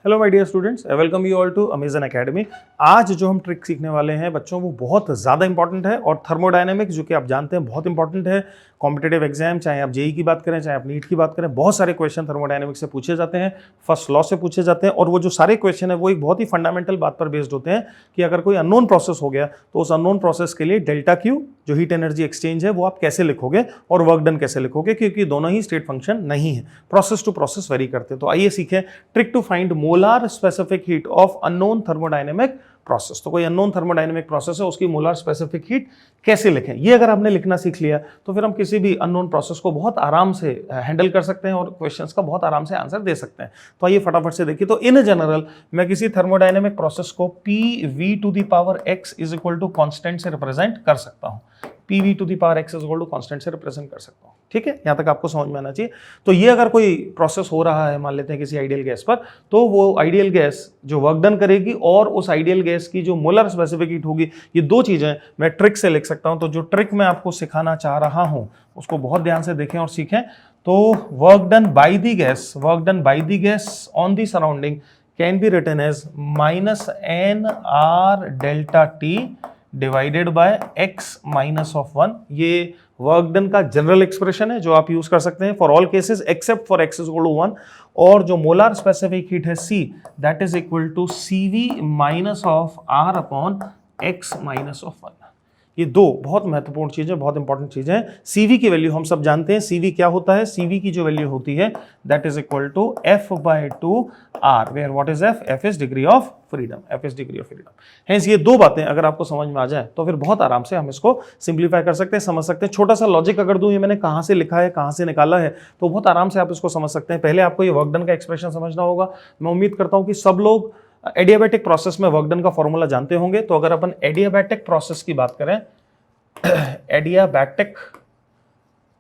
Hello my dear students, I welcome you all to Amazon academy. आज जो हम trick सीखने वाले हैं बच्चों, वो बहुत ज़्यादा इंपॉर्टेंट है और थर्मोडायनेमिक्स जो कि आप जानते हैं बहुत इंपॉर्टेंट है। कॉम्पिटेटिव एग्जाम, चाहे आप जेई की बात करें, चाहे आप नीट की बात करें, बहुत सारे क्वेश्चन थर्मोडायनेमिक्स से पूछे जाते हैं, फर्स्ट लॉ से पूछे जाते हैं। और वो जो सारे क्वेश्चन है वो एक बहुत ही फंडामेंटल बात पर बेस्ड होते हैं कि अगर कोई अननोन प्रोसेस हो गया तो उस अननोन प्रोसेस के लिए डेल्टा क्यू जो हीट एनर्जी एक्सचेंज है वो आप कैसे लिखोगे और वर्क डन कैसे लिखोगे, क्योंकि दोनों ही स्टेट फंक्शन नहीं है, प्रोसेस टू प्रोसेस वेरी करते हैं। तो आइए सीखें trick to find molar specific heat of unknown thermodynamic process. तो कोई अननोन थर्मोडायनेमिक प्रोसेस है, उसकी मोलार स्पेसिफिक हीट कैसे लिखें, ये अगर आपने लिखना सीख लिया तो फिर हम किसी भी अननोन प्रोसेस को बहुत आराम से हैंडल कर सकते हैं और क्वेश्चंस का बहुत आराम से आंसर दे सकते हैं। तो आइए फटाफट से देखिए। तो इन जनरल मैं किसी थर्मोडायनेमिक प्रोसेस को PV to the power x is equal to constant से रिप्रेजेंट कर सकता हूं। PV to the power x is equal to constant से रिप्रेजेंट कर सकता हूं। ठीक है, यहां तक आपको समझ में आना चाहिए। तो ये अगर कोई प्रोसेस हो रहा है, मान लेते हैं किसी आइडियल गैस पर, तो वो आइडियल गैस जो वर्क डन करेगी और उस आइडियल गैस की जो मोलर स्पेसिफिक हीट होगी, ये दो चीजें मैं ट्रिक से लिख सकता हूं। तो जो ट्रिक मैं आपको सिखाना चाह रहा हूं उसको बहुत ध्यान से देखें और सीखें। तो work done by the gas on the surrounding can be written as -nR delta T divided by x minus of 1। ये वर्क डन का जनरल एक्सप्रेशन है जो आप यूज कर सकते हैं for all cases except for x is equal to 1। और जो मोलार स्पेसिफिक हीट है C, that is equal to CV minus of R upon x minus of 1। ये दो बहुत महत्वपूर्ण चीजें, बहुत इंपॉर्टेंट चीजें हैं। CV की वैल्यू हम सब जानते हैं। CV क्या होता है? CV की जो वैल्यू होती है that is equal to F/2R, where what is F? F is degree of freedom. F is degree of freedom. Hence ये दो बातें अगर आपको समझ में आ जाए तो फिर बहुत आराम से हम इसको सिंप्लीफाई कर सकते हैं, समझ सकते हैं। छोटा सा लॉजिक अगर दूं, ये मैंने कहां से लिखा है, कहां से निकाला है, तो बहुत आराम से आप इसको समझ सकते हैं। पहले आपको ये वर्क डन का एक्सप्रेशन समझना होगा। मैं उम्मीद करता हूं कि सब लोग एडियाबैटिक प्रोसेस में वर्क डन का फॉर्मूला जानते होंगे। तो अगर अपन एडियाबैटिक प्रोसेस की बात करें, एडियाबैटिक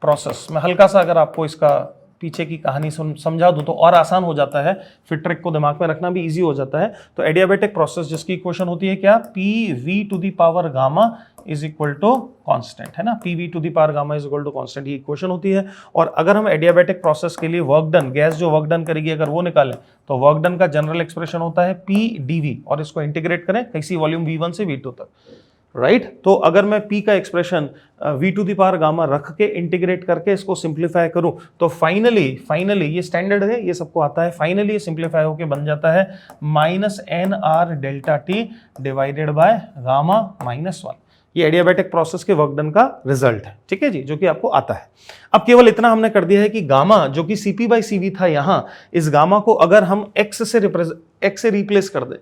प्रोसेस में हल्का सा अगर आपको इसका पीछे की कहानी समझा दूं तो और आसान हो जाता है, फिर ट्रिक को दिमाग में रखना भी इजी हो जाता है। तो एडियाबैटिक प्रोसेस जिसकी इक्वेशन होती है क्या? PV to the power gamma is equal to constant, है ना। PV to the power gamma is equal to constant, ये इक्वेशन होती है। और अगर हम एडियाबैटिक प्रोसेस के लिए वर्क डन, गैस जो वर्क डन करेगी, अगर वो निकालें तो वर्क डन का जनरल एक्सप्रेशन होता है PdV, और इसको इंटीग्रेट करें किसी वॉल्यूम V1 से V2 तक, राइट। तो अगर मैं P का expression V to the power gamma रख के इंटीग्रेट करके इसको सिंप्लीफाई करूं तो फाइनली ये स्टैंडर्ड है, ये सबको आता है, फाइनली ये सिंप्लीफाई होके बन जाता है -nR delta T divided by gamma minus 1। ये एडियाबैटिक प्रोसेस के वर्क डन का रिजल्ट है, ठीक है जी, जो कि आपको आता है। अब केवल इतना हमने कर दिया है कि गामा जो कि CP/CV था यहां, इस गामा को अगर हम x से रिप्लेस कर दे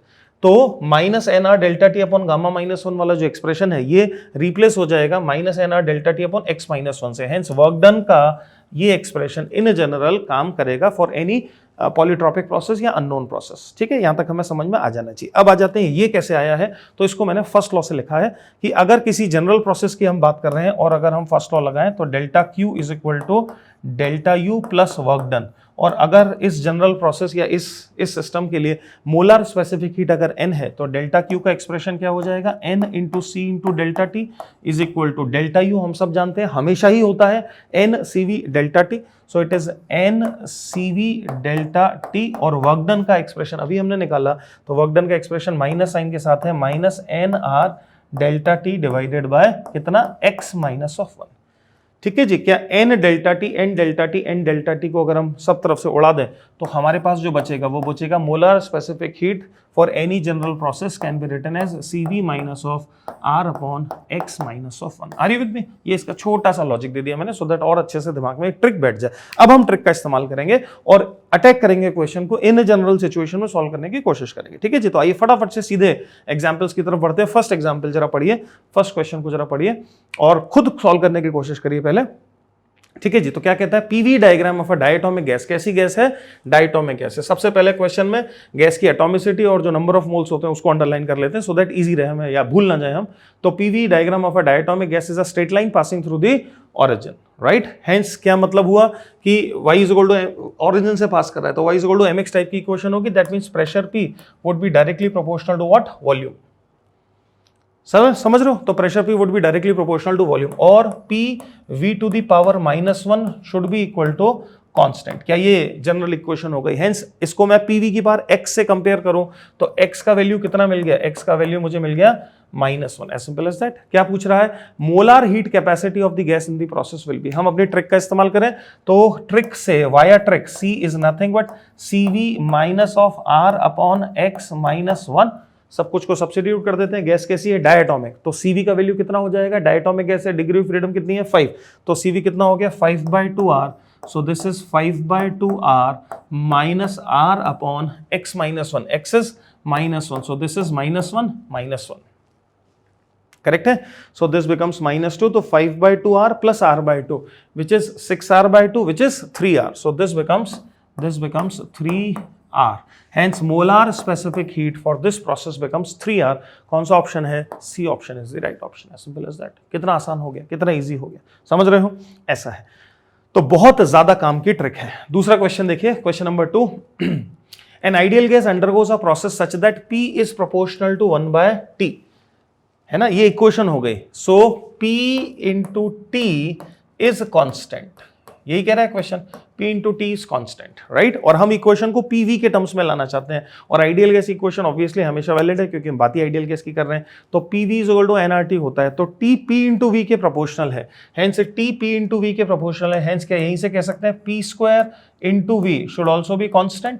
तो -nR delta T upon gamma minus 1 वाला जो एक्सप्रेशन है ये रिप्लेस हो जाएगा -nR delta T upon x minus 1 से। हेंस वर्क डन का ये एक्सप्रेशन इन जनरल काम करेगा फॉर एनी पॉलीट्रॉपिक प्रोसेस या अननोन प्रोसेस। ठीक है, यहां तक हमें समझ में आ जाना चाहिए। अब आ जाते हैं ये कैसे आया है। तो इसको मैंने फर्स्ट लॉ से लिखा है कि अगर किसी जनरल प्रोसेस की हम बात कर रहे हैं और अगर हम फर्स्ट लॉ लगाएं तो delta Q is equal to delta U plus work done. और अगर इस जनरल प्रोसेस या इस सिस्टम के लिए मोलार स्पेसिफिक हीट अगर n है तो डेल्टा Q का एक्सप्रेशन क्या हो जाएगा? N into C into delta T is equal to delta U, हम सब जानते हैं हमेशा ही होता है NCV delta T। So it is NCV delta T। और वर्क डन का एक्सप्रेशन अभी हमने निकाला, तो वर्क डन का एक्सप्रेशन माइनस साइन के साथ है -nR delta T divided bye कितना? x minus of 1। ठीक है जी। क्या n डेल्टा टी को अगर हम सब तरफ से उड़ा दें तो हमारे पास जो बचेगा वो बचेगा molar specific heat for any general process can be written as CV minus of R upon x minus of 1। Are you with me? ये इसका छोटा सा लॉजिक दे दिया मैंने सो दैट और अच्छे से दिमाग में एक ट्रिक बैठ जाए। अब हम ट्रिक का इस्तेमाल करेंगे और अटैक करेंगे क्वेश्चन को, इन जनरल सिचुएशन में सॉल्व करने की कोशिश करेंगे। ठीक है जी। तो आइए फटाफट से सीधे एग्जाम्पल्स की तरफ बढ़ते हैं। फर्स्ट एग्जाम्पल जरा पढ़िए, फर्स्ट क्वेश्चन को जरा पढ़िए और खुद सॉल्व करने की कोशिश करिए पहले। ठीक है जी। तो क्या कहता है? PV diagram of a diatomic gas. कैसी गैस है? डायटोमिक गैस है। सबसे पहले क्वेश्चन में गैस की एटॉमिसिटी और जो नंबर ऑफ मोल्स होते हैं उसको अंडरलाइन कर लेते हैं सो दैट इजी रहे हमें या भूल ना जाए हम। तो PV diagram of a diatomic gas is a straight line passing through the origin, right. Hence क्या मतलब हुआ कि y is equal to origin से पास कर रहा है तो y is equal to mx type की इक्वेशन होगी। That means pressure P would be directly proportional to what? Volume. समझ रहे हो? तो pressure P would be directly proportional to volume और PV to the power -1 should be equal to constant. क्या ये general equation हो गई? हेंस इसको मैं पीवी की पावर x से कंपेयर करूं तो x का वैल्यू कितना मिल गया? x का वैल्यू मुझे मिल गया -1, एज सिंपल एज दैट। क्या पूछ रहा है? Molar heat capacity of the gas in the process will be. हम अपनी ट्रिक का इस्तेमाल करें तो ट्रिक से, via trick, C is nothing but CV minus of R upon x minus 1। सब कुछ को सब्स्टिट्यूट कर देते हैं। गैस कैसी है? डायटोमिक। तो CV का वैल्यू कितना हो जाएगा? डायटोमिक गैस है, डिग्री ऑफ फ्रीडम कितनी है? 5। तो CV कितना हो गया? 5/2R। So this is 5/2R minus R upon x minus 1. X is -1. So this is -1, -1. Correct है? So this becomes -2. तो 5/2R plus R/2, which is 6R/2, which is 3R. So this becomes 3R. Hence molar specific heat for this process becomes 3R. कौन सा option है? C option is the right option. As simple as that. कितना आसान हो गया, कितना easy हो गया, समझ रहे हो? ऐसा है। तो बहुत ज्यादा काम की ट्रिक है। दूसरा क्वेश्चन देखिए, question number 2। An ideal gas undergoes a process such that P is proportional to 1/T, है ना? ये इक्वेशन हो गई। So P into T is constant. यही कह रहा है question, P into T is constant, right? और हम इक्वेशन को PV के टर्म्स में लाना चाहते हैं। और आइडियल गैस इक्वेशन ऑब्वियसली हमेशा वैलिड है क्योंकि हम बात ही आइडियल गैस की कर रहे हैं। तो PV is equal to nRT होता है। तो T P इंटू V के प्रोपोर्शनल है, hence T P into V के प्रोपोर्शनल है। हेंस क्या यहीं से कह सकते हैं P square into V should also be constant.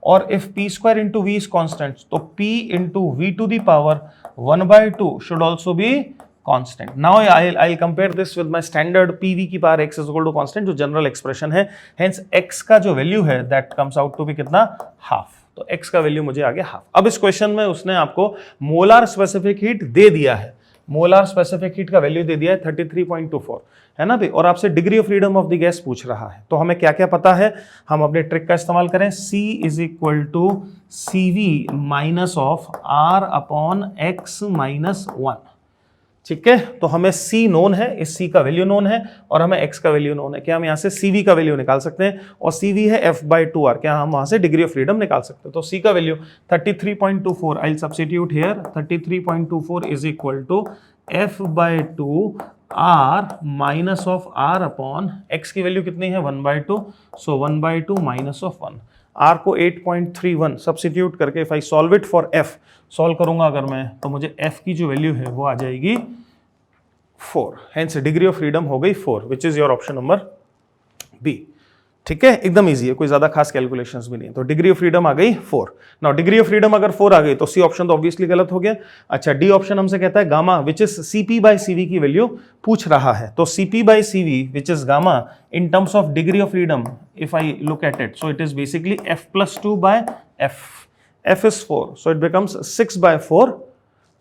और if P square into V is constant तो P into V to the power 1/2 should also be constant. Now I'll compare this with my standard PV की power x is equal to constant, जो general expression है। Hence x का जो value है that comes out to be कितना? Half. तो x का value मुझे आ गया हाफ। अब इस क्वेश्चन में उसने आपको मोलार स्पेसिफिक हीट दे दिया है। मोलार स्पेसिफिक हीट का वैल्यू दे दिया है 33.24, है ना भाई? और आपसे degree of freedom of the gas पूछ रहा है। तो हमें क्या क्या पता है? हम अपने ट्रिक का इस्तेमाल करें। C is equal to CV minus of R upon x minus 1। ठीक है, तो हमें C नोन है, इस C का वैल्यू नोन है और हमें x का वैल्यू नोन है। क्या हम यहां से CV का वैल्यू निकाल सकते हैं? और CV है F/2R। क्या हम वहां से डिग्री ऑफ फ्रीडम निकाल सकते हैं? तो C का value 33.24, I will substitute here 33.24 is equal to F/2R minus of R upon x की वैल्यू कितनी है? 1/2। सो 1/2 माइनस ऑफ 1। R को 8.31 सब्स्टिट्यूट करके if I solve it for F, solve करूंगा अगर मैं, तो मुझे F की जो वैल्यू है वो आ जाएगी 4। हेंस डिग्री ऑफ फ्रीडम हो गई 4, which is your option number B. ठीक है, एकदम इजी है, कोई ज्यादा खास कैलकुलेशंस भी नहीं है। तो डिग्री ऑफ फ्रीडम आ गई 4। नाउ डिग्री ऑफ फ्रीडम अगर 4 आ गई तो सी ऑप्शन तो ऑब्वियसली गलत हो गया। अच्छा, डी ऑप्शन हमसे कहता है गामा विच इज CP/CV की वैल्यू पूछ रहा है। तो CP/CV which is gamma in terms of degree of freedom, if I look at it, so it is basically F+2/F। F is 4, so it becomes 6/4,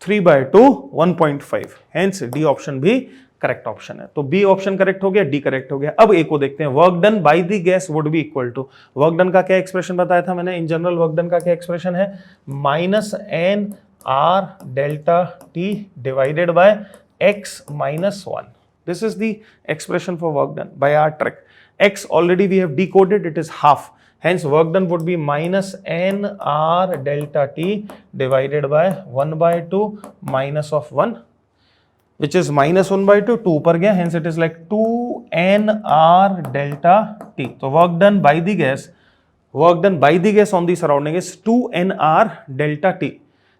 3/2, 1.5। Hence D option भी correct option है। तो B option correct हो गया, D correct हो गया। अब ए को देखते हैं। Work done by the gas would be equal to, work done का क्या एक्सप्रेशन बताया था मैंने? इन जनरल वर्क डन का क्या एक्सप्रेशन है? -nR∆T divided by x minus 1। This is the expression for work done by our trick. X already we have decoded, it is half. Hence work done would be -nR∆T divided by 1/2 minus of 1, which is -1/2, 2 ऊपर गया, hence it is like 2nR∆T. तो work done by the gas on the surrounding is 2nR∆T.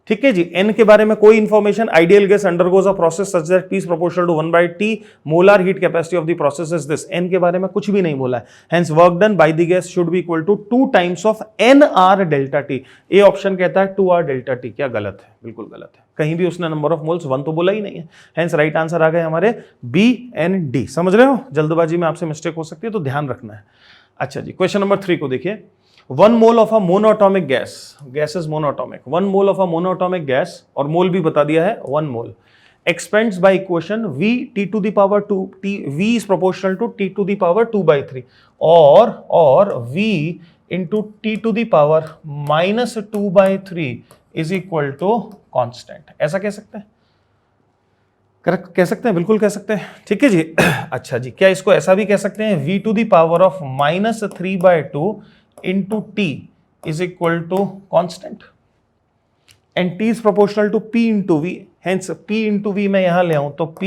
ठीक है जी। n के बारे में कोई information, ideal gas undergoes a process such that P is proportional to 1/T, molar heat capacity of the process is this. n के बारे में कुछ भी नहीं बोला है। Hence work done by the gas should be equal to 2 times of nR∆T। A option कहता है 2R∆T। क्या गलत है? बिल्कुल गलत है। कहीं भी उसने नंबर ऑफ मोल्स 1 तो बोला ही नहीं है। हेंस राइट आंसर आ गए हमारे B and D। समझ रहे हो? जल्दबाजी में आपसे मिस्टेक हो सकती है, तो ध्यान रखना है। अच्छा जी, क्वेश्चन नंबर 3 को देखिए। 1 mole of a monatomic gas, gas is monatomic, 1 mole of a monatomic gas, और मोल भी बता दिया है 1 mole, expands by equation V T to the power 2, V is proportional to T to the power 2/3 और V into T to the power -2/3 is equal to constant। ऐसा कह सकते हैं? करेक्ट कह सकते हैं, बिल्कुल कह सकते हैं। ठीक है जी। अच्छा जी, क्या इसको ऐसा भी कह सकते हैं? V to the power of -3/2 into T is equal to constant and T is proportional to P into V, hence P into V मैं यहां ले आऊं तो P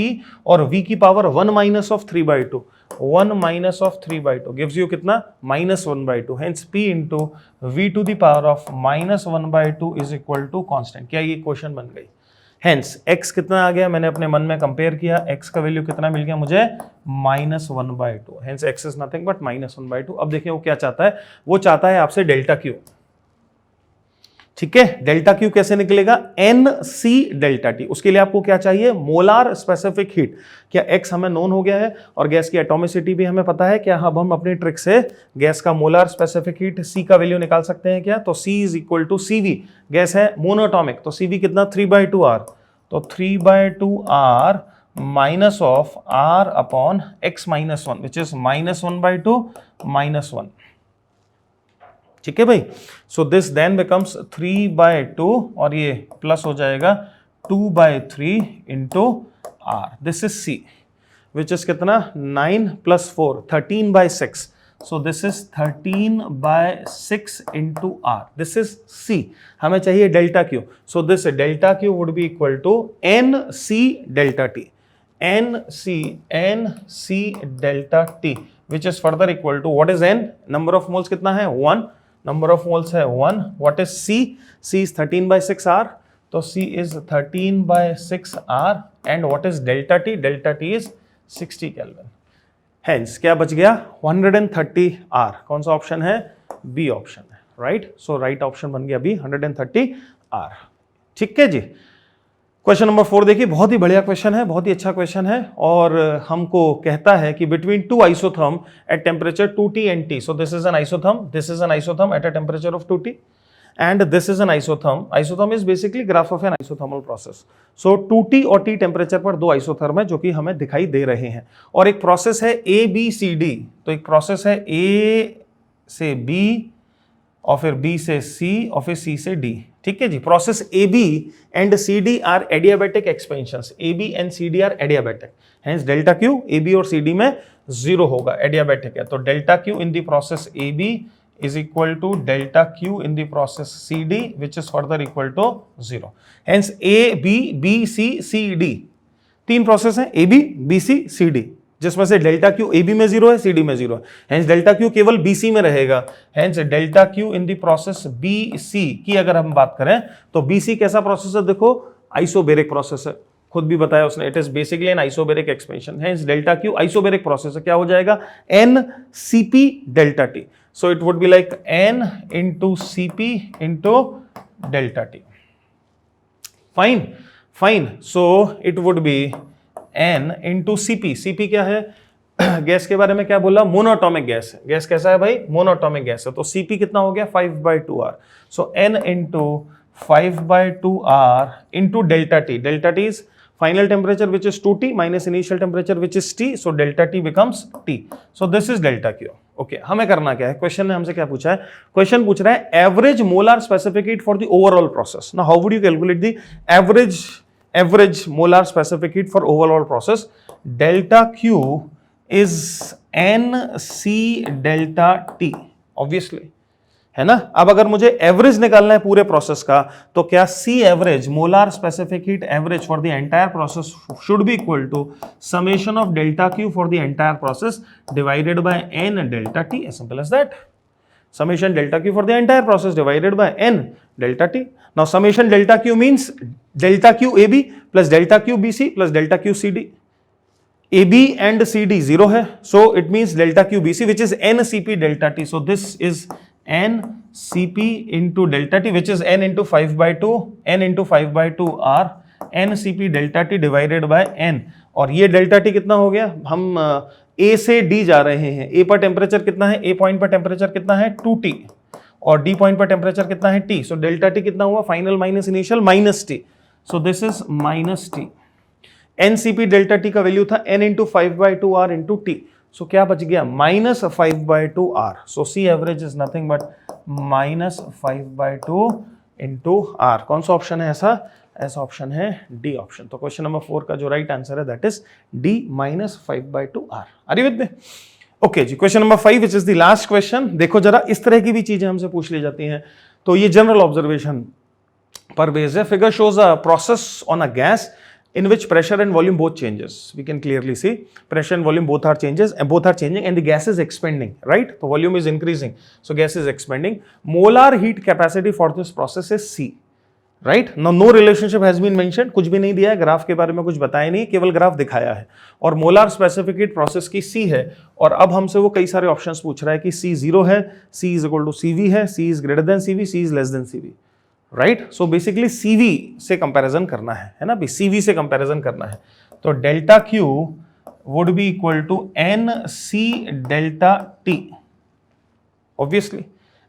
और V की power 1 minus of 3/2, 1 minus of 3/2 gives you कितना -1/2, hence p into v to the power of -1/2 is equal to constant. क्या ये क्वेश्चन बन गई? हेंस x कितना आ गया, मैंने अपने मन में कंपेयर किया, x का वैल्यू कितना मिल गया मुझे -1/2, hence x is nothing but -1/2। अब देखिए वो क्या चाहता है, वो चाहता है आपसे डेल्टा क्यू। ठीक है, डेल्टा क्यू कैसे निकलेगा, NC डेल्टा टी। उसके लिए आपको क्या चाहिए, मोलार स्पेसिफिक हीट। क्या x हमें नोन हो गया है और गैस की एटॉमिसिटी भी हमें पता है, क्या अब हम अपनी ट्रिक से गैस का मोलार स्पेसिफिक हीट C का वैल्यू निकाल सकते हैं क्या? तो C is equal to CV, gas है मोनोटॉमिक, तो CV कितना 3/2R, तो 3/2R minus of R upon x minus 1 which is -1/2 -1। ठीक है भाई, सो दिस देन बिकम्स 3/2 और ये प्लस हो जाएगा 2/3 into R, this is C which is कितना 9 + 4 13/6, so this is 13/6 into R, this is C। हमें चाहिए delta Q, so this delta Q would be equal to NC delta T, NC delta T which is further equal to what is N, number of moles कितना है 1, number of moles है 1, what is C, C इज 13/6R, तो C इज 13/6R and what is delta T, delta T is 60 kelvin. Hence क्या बच गया 130R, कौन सा ऑप्शन है, बी ऑप्शन है, राइट। सो राइट ऑप्शन बन गया बी 130R। ठीक है जी। क्वेश्चन नंबर 4 देखिए, बहुत ही बढ़िया क्वेश्चन है, बहुत ही अच्छा क्वेश्चन है और हमको कहता है कि between two isotherm at temperature 2T and T, so this is an isotherm, this is an isotherm at a temperature of 2T and this is an isotherm. Isotherm is basically graph of an isothermal process. So 2T और T temperature पर दो isotherm है जो कि हमें दिखाई दे रहे हैं और एक प्रोसेस है ABCD, तो एक प्रोसेस है A से B और फिर B से C और फिर C से D। ठीक है जी, process AB and CD are adiabatic expansions, AB and CD are adiabatic, hence delta Q AB और CD में 0 होगा, एडियाबैटिक है, तो delta Q in the process AB is equal to delta Q in the process CD which is further equal to 0. Hence A, B, B, C, C, D तीन process हैं A, B, B, C, C, D, जिसमें से delta Q AB में 0 है, CD में 0 है, hence delta Q केवल BC में रहेगा, hence delta Q in the process BC की अगर हम बात करें तो BC कैसा प्रोसेस है, देखो आइसोबेरिक प्रोसेस है, खुद भी बताया उसने, it is basically an isobaric expansion, hence delta Q isobaric process है, क्या हो जाएगा NCP delta T, so it would be like N into CP into delta T. Fine. So it would be N into CP. CP क्या है, gas के बारे में क्या बोला, मोनोटॉमिक गैस है, गैस कैसा है भाई, मोनोटॉमिक गैस है, तो CP कितना हो गया 5/2R, so N into 5/2R into delta T, delta T is final temperature which is 2T minus initial temperature which is T, so delta T becomes T, so this is delta Q. Okay, हमें करना क्या है, question ने हमसे क्या पूछा है, question पूछ रहा है average molar specific heat for the overall process. Now how would you calculate the average molar specific heat for overall process, delta Q is NC delta T, obviously है ना। अब अगर मुझे एवरेज निकालना है पूरे प्रोसेस का, तो क्या C average molar specific heat average for the entire process should be equal to summation of delta Q for the entire process divided by N delta T, as simple as that. Summation delta Q for the entire process divided by N delta T. Now summation delta Q means delta Q AB plus delta Q BC plus delta Q CD. AB and CD 0 है, so it means delta Q BC which is NCP delta T. So this is NCP into delta T which is N into 5/2 R NCP delta T divided by N, और ये delta T कितना हो गया, हम A से D जा रहे हैं, A पर टेम्परेचर कितना है, A पॉइंट पर टेम्परेचर कितना है 2T और D पॉइंट पर टेम्परेचर कितना है T, सो डेल्टा T कितना हुआ, final minus initial minus T, so this is minus T। NCP delta T का वैल्यू था N into 5/2R into T, सो क्या बच गया minus 5/2R, so C average is nothing but minus 5/2 into R। कौन सा option है ऐसा option है डी ऑप्शन। तो क्वेश्चन नंबर 4 का जो राइट आंसर है that is D minus 5/2R। Are you with me? Okay जी, question number 5 which is the last question. देखो जरा, इस तरह की भी चीजें हमसे पूछ ली जाती हैं, तो ये जनरल ऑब्जर्वेशन पर बेस्ड है। Figure shows a process on a gas in which pressure and volume both changes. We can clearly see pressure and volume both are changes and both are changing and the gas is expanding, right? So volume is increasing, so gas is expanding. Molar heat capacity for this process is C, right? Now no relationship has been mentioned, कुछ भी नहीं दिया है, graph के बारे में कुछ बताया नहीं, केवल ग्राफ दिखाया है और मोलार स्पेसिफिक हीट प्रोसेस की C है और अब हमसे वो कई सारे ऑप्शंस पूछ रहा है कि C 0 है, C is equal to CV है, C is greater than CV, C is less than CV, right? So basically CV से कंपैरिजन करना है ना भी, CV से कंपैरिजन करना है तो delta Q would be equal to NC delta T obviously,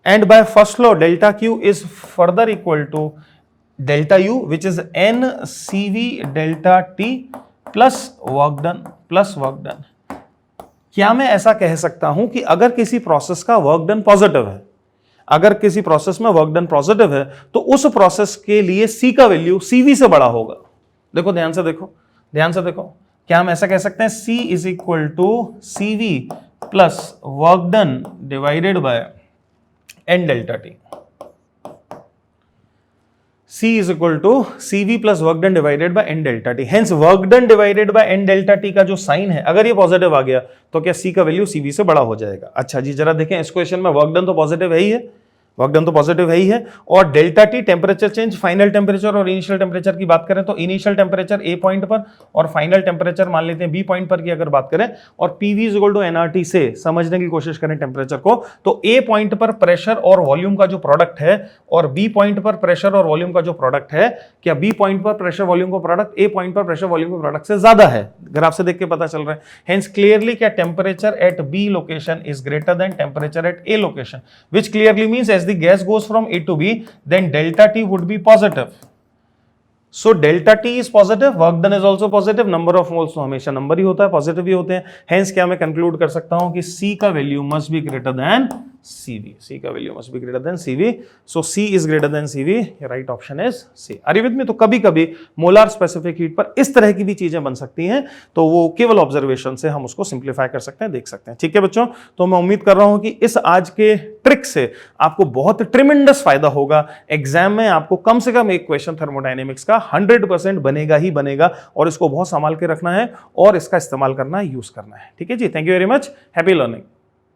and by first law delta Q is further equal to delta U which is NCV delta T plus work done. क्या मैं ऐसा कह सकता हूं कि अगर किसी प्रोसेस का वर्क डन पॉजिटिव है, अगर किसी प्रोसेस में वर्क डन पॉजिटिव है तो उस प्रोसेस के लिए C का वैल्यू CV से बड़ा होगा? देखो ध्यान से देखो, क्या हम ऐसा कह सकते हैं C is equal to CV plus work done divided by N delta T. C is equal to CV plus work done divided by N delta T. Hence work done divided by N delta T का जो sign है अगर ये positive आ गया तो क्या C का value CV से बड़ा हो जाएगा? अच्छा जी, जरा देखें इस क्वेश्चन में वर्क डन तो पॉजिटिव है ही है, वर्क डन तो पॉजिटिव है ही है और delta T temperature change, final temperature और इनिशियल टेम्परेचर की बात करें तो इनिशियल टेम्परेचर A पॉइंट पर और फाइनल टेम्परेचर मान लेते हैं B पॉइंट पर की अगर बात करें और PV is equal to nRT से समझने की कोशिश करें टेम्परेचर को तो A पॉइंट पर प्रेशर और वॉल्यूम का जो प्रोडक्ट है और B पॉइंट पर प्रेशर और वॉल्यूम का जो प्रोडक्ट है, क्या B पॉइंट पर प्रेशर वॉल्यूम का प्रोडक्ट A पॉइंट पर प्रेशर वॉल्यूम के प्रोडक्ट से ज्यादा है? ग्राफ से देख के पता चल रहा है. हेंस क्लियरली क्या temperature at B location is greater than temperature at A location, which clearly means as the gas goes from A to B, then delta T would be positive. So delta T is positive, work done is also positive, number of moles तो हमेशा number ही होता है, positive ही होते हैं. Hence क्या मैं conclude कर सकता हूं कि C का value must be greater than CV. C का value must be greater than CV. So C is greater than CV. Right option is C. अरे विद में तो कभी कभी मोलार स्पेसिफिक हीट पर इस तरह की भी चीजें बन सकती हैं तो वो केवल ऑब्जर्वेशन से हम उसको सिंप्लीफाई कर सकते हैं, देख सकते हैं. ठीक है बच्चों, तो मैं उम्मीद कर रहा हूं कि इस आज के ट्रिक से आपको बहुत ट्रिमेंडस फायदा होगा. एग्जाम में आपको कम से कम एक क्वेश्चन थर्मोडायनेमिक्स का 100% बनेगा ही बनेगा और इसको बहुत संभाल के रखना है और इसका इस्तेमाल करना है, यूज करना है. ठीक है जी, thank you very much, happy learning.